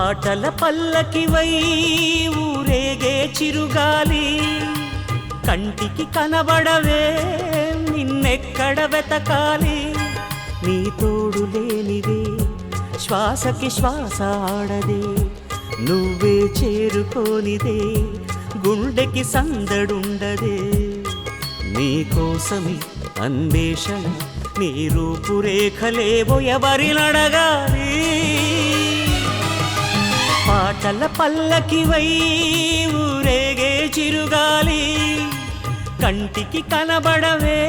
పాటల పల్లకివై ఊరేగే చిరుగాలి, కంటికి కనబడవే నిన్నెక్కడ వెతకాలి. నీ తోడు లేనిదే శ్వాసకి శ్వాస ఆడదే, నువ్వే చేరుకోనిదే గుండెకి సందడుండదే. నీకోసమి అన్వేషణ, నీ రూపురేఖలేవో ఎవరినడగాలి. పాటల పల్లకివై ఊరేగే చిరుగాలి, కంటికి కనబడవే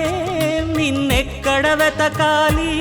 నిన్నెక్కడ వెతకాలి.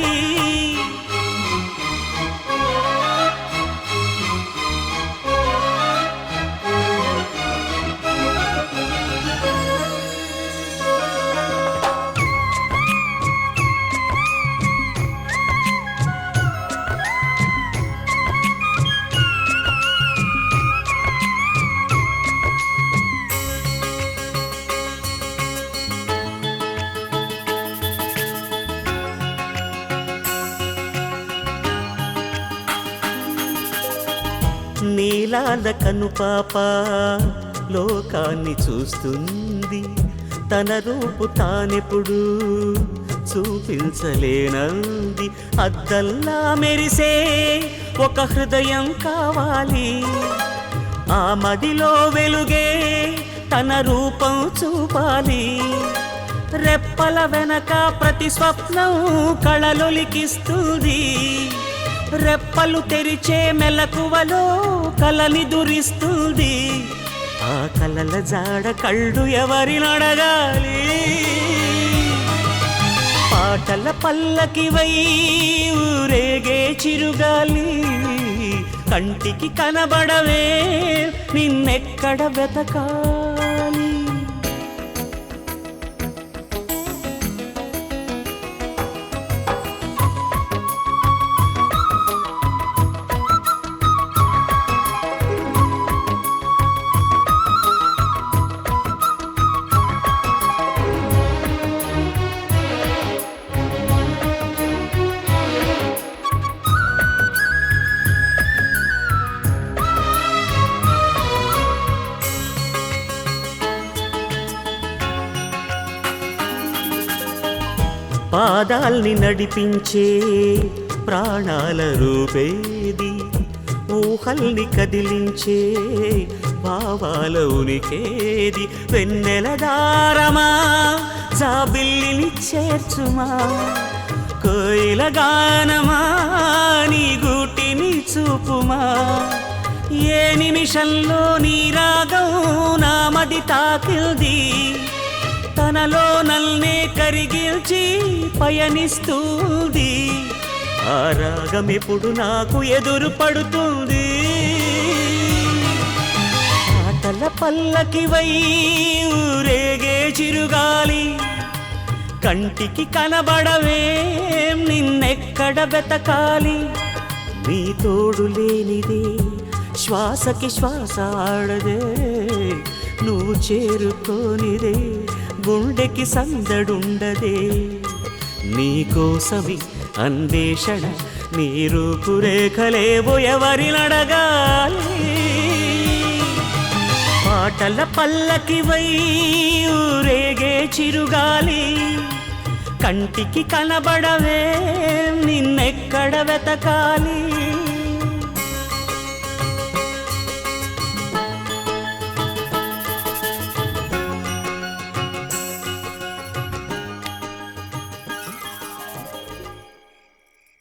నీలాల కనుపాప లోకాన్ని చూస్తుంది, తన రూపు తానెప్పుడు చూపించలేనంది. అద్దల్లా మెరిసే ఒక హృదయం కావాలి, ఆ మదిలో వెలుగే తన రూపం చూపాలి. రెప్పల వెనక ప్రతి స్వప్నం కళలొలికిస్తుంది, రెప్పలు తెరిచే మెలకువలో కలని దురిస్తుంది. ఆ కలల జాడ కళ్ళు ఎవరినడగాలి. పాటల పల్లకివై ఊరేగే చిరుగాలి, కంటికి కనబడవే నిన్నెక్కడ వెతకాలి. పాదాల్ని నడిపించే ప్రాణాల రూపేది, ఊహల్ని కదిలించే భావాల ఉనికేది. వెన్నెల దారమా జాబిల్లిని చేర్చుమా, కోయిల గానమా నీ గూటిని చూపుమా. ఏ నిమిషంలో నీ రాగం నామది తాకిల్ది, తనలో నల్నే కరిగిల్చి పయనిస్తుంది. ఆ రాగమెప్పుడు నాకు ఎదురు పడుతుంది. పాటల పల్లకివై ఊరేగే చిరుగాలి, కంటికి కనబడవే నిన్నెక్కడ వెతకాలి. నీ తోడు లేనిదే శ్వాసకి శ్వాస ఆడదే, నువ్వు చేరుకోనిదే గుండెకి సందడుండదే. నీకోసమి అన్వేషణ, నీ రూపురేఖలేవో ఎవరినడగాలి. పాటల పల్లకివై ఊరేగే చిరుగాలి, కంటికి కనబడవే నిన్నెక్కడ వెతకాలి.